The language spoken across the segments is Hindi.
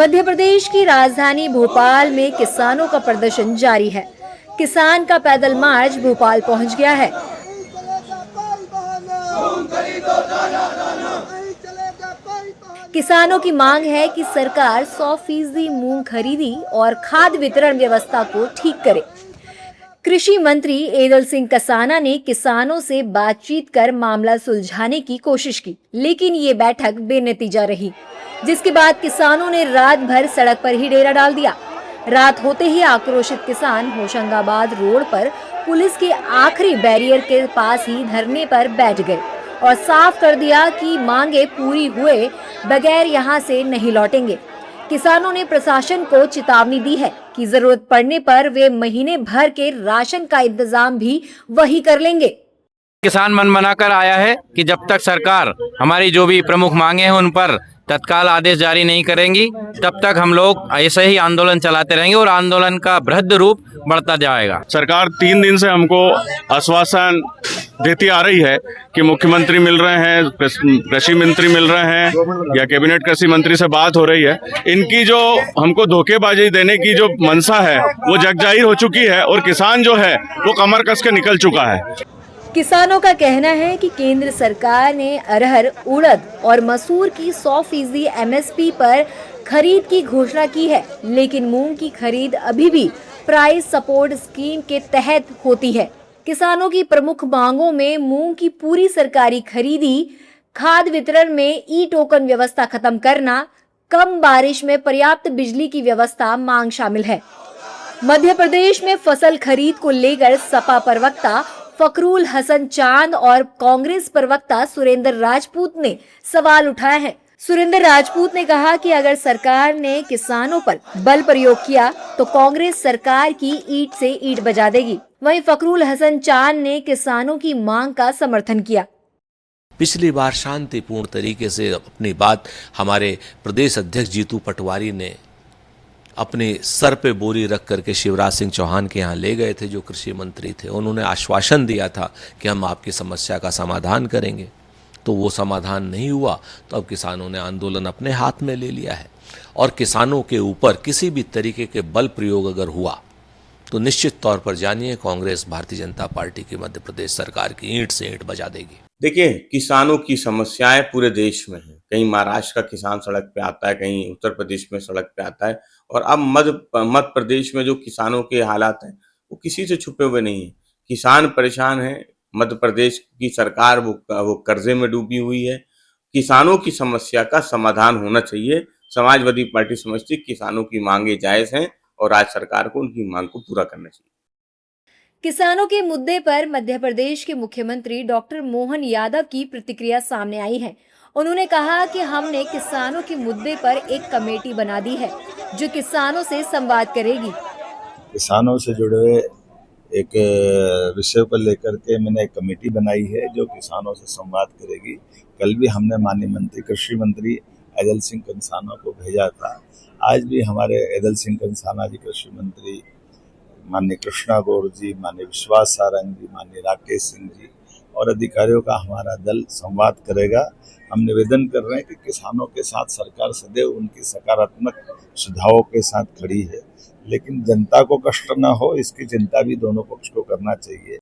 मध्य प्रदेश की राजधानी भोपाल में किसानों का प्रदर्शन जारी है। किसान का पैदल मार्च भोपाल पहुंच गया है। किसानों की मांग है कि सरकार 100% मूंग खरीदी और खाद वितरण व्यवस्था को ठीक करे। कृषि मंत्री एदल सिंह कसाना ने किसानों से बातचीत कर मामला सुलझाने की कोशिश की, लेकिन ये बैठक बेनतीजा रही, जिसके बाद किसानों ने रात भर सड़क पर ही डेरा डाल दिया। रात होते ही आक्रोशित किसान होशंगाबाद रोड पर पुलिस के आखिरी बैरियर के पास ही धरने पर बैठ गए और साफ कर दिया कि मांगे पूरी हुए बगैर यहां से नहीं लौटेंगे। किसानों ने प्रशासन को चेतावनी दी है कि जरूरत पड़ने पर वे महीने भर के राशन का इंतजाम भी वही कर लेंगे। किसान मन बनाकर आया है कि जब तक सरकार हमारी जो भी प्रमुख मांगे हैं उन पर तत्काल आदेश जारी नहीं करेंगी, तब तक हम लोग ऐसे ही आंदोलन चलाते रहेंगे और आंदोलन का बृहद रूप बढ़ता जाएगा। सरकार 3 दिन से हमको आश्वासन देती आ रही है कि मुख्यमंत्री मिल रहे हैं, कृषि मंत्री मिल रहे हैं या कैबिनेट कृषि मंत्री से बात हो रही है। इनकी जो हमको धोखेबाजी देने की जो मंशा है वो जग जाहिर हो चुकी है और किसान जो है वो कमर कस के निकल चुका है। किसानों का कहना है कि केंद्र सरकार ने अरहर, उड़द और मसूर की 100% MSP पर खरीद की घोषणा की है, लेकिन मूंग की खरीद अभी भी प्राइस सपोर्ट स्कीम के तहत होती है। किसानों की प्रमुख मांगों में मूंग की पूरी सरकारी खरीदी, खाद वितरण में ई-टोकन व्यवस्था खत्म करना, कम बारिश में पर्याप्त बिजली की व्यवस्था मांग शामिल है। मध्य प्रदेश में फसल खरीद को लेकर सपा प्रवक्ता फकरुल हसन चांद और कांग्रेस प्रवक्ता सुरेंद्र राजपूत ने सवाल उठाए हैं। सुरेंद्र राजपूत ने कहा कि अगर सरकार ने किसानों पर बल प्रयोग किया तो कांग्रेस सरकार की ईंट से ईंट बजा देगी। वहीं फकरुल हसन चांद ने किसानों की मांग का समर्थन किया। पिछली बार शांतिपूर्ण तरीके से अपनी बात हमारे प्रदेश अध्यक्ष जीतू पटवारी ने अपने सर पे बोरी रख करके शिवराज सिंह चौहान के यहाँ ले गए थे, जो कृषि मंत्री थे। उन्होंने आश्वासन दिया था कि हम आपकी समस्या का समाधान करेंगे, तो वो समाधान नहीं हुआ। तो अब किसानों ने आंदोलन अपने हाथ में ले लिया है और किसानों के ऊपर किसी भी तरीके के बल प्रयोग अगर हुआ तो निश्चित तौर पर जानिए कांग्रेस भारतीय जनता पार्टी की मध्य प्रदेश सरकार की ईंट से ईंट बजा देगी। देखिए, किसानों की समस्याएं पूरे देश में हैं। कहीं महाराष्ट्र का किसान सड़क पे आता है, कहीं उत्तर प्रदेश में सड़क पे आता है, और अब मध्य प्रदेश में जो किसानों के हालात हैं वो किसी से छुपे हुए नहीं है। किसान परेशान है, मध्य प्रदेश की सरकार वो कर्जे में डूबी हुई है। किसानों की समस्या का समाधान होना चाहिए। समाजवादी पार्टी समझती है किसानों की मांगे जायज हैं और राज्य सरकार को उनकी मांग को पूरा करना चाहिए। किसानों के मुद्दे पर मध्य प्रदेश के मुख्यमंत्री डॉक्टर मोहन यादव की प्रतिक्रिया सामने आई है। उन्होंने कहा कि हमने किसानों के मुद्दे पर एक कमेटी बना दी है जो किसानों से संवाद करेगी। किसानों से जुड़े हुए एक विषय को लेकर के मैंने एक कमेटी बनाई है जो किसानों से संवाद करेगी। कल भी हमने माननीय मंत्री कृषि मंत्री एदल सिंह कंसाना को भेजा था। आज भी हमारे एदल सिंह कंसाना जी, कृषि मंत्री माननीय कृष्णा गौर जी, माननीय विश्वास सारंग जी, माननीय राकेश सिंह जी और अधिकारियों का हमारा दल संवाद करेगा। हम निवेदन कर रहे हैं कि किसानों के साथ सरकार सदैव उनकी सकारात्मक सुझावों के साथ खड़ी है, लेकिन जनता को कष्ट न हो इसकी चिंता भी दोनों पक्ष को करना चाहिए।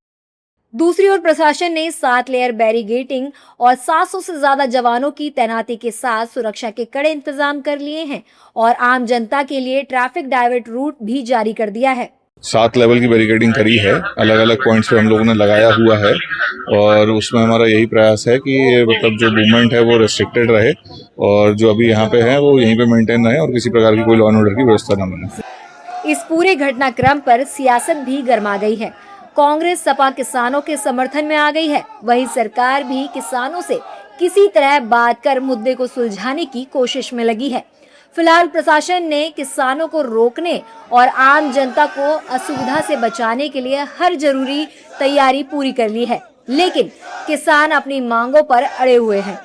दूसरी ओर प्रशासन ने 7 लेयर बैरिगेटिंग और 700 से ज्यादा जवानों की तैनाती के साथ सुरक्षा के कड़े इंतजाम कर लिए हैं और आम जनता के लिए ट्रैफिक डाइवर्ट रूट भी जारी कर दिया है। 7 लेवल की बैरिकेडिंग करी है, अलग अलग पॉइंट्स पे हम लोगों ने लगाया हुआ है और उसमें हमारा यही प्रयास है कि मतलब जो मूवमेंट है वो रेस्ट्रिक्टेड रहे और जो अभी यहाँ पे है वो यहीं पे मेंटेन रहे और किसी प्रकार की कोई लॉ एंड ऑर्डर की व्यवस्था न बने। इस पूरे घटनाक्रम पर सियासत भी गर्मा गई है। कांग्रेस सपा किसानों के समर्थन में आ गई है, वहीं सरकार भी किसानों से किसी तरह बात कर मुद्दे को सुलझाने की कोशिश में लगी है। फिलहाल प्रशासन ने किसानों को रोकने और आम जनता को असुविधा से बचाने के लिए हर जरूरी तैयारी पूरी कर ली है, लेकिन किसान अपनी मांगों पर अड़े हुए हैं।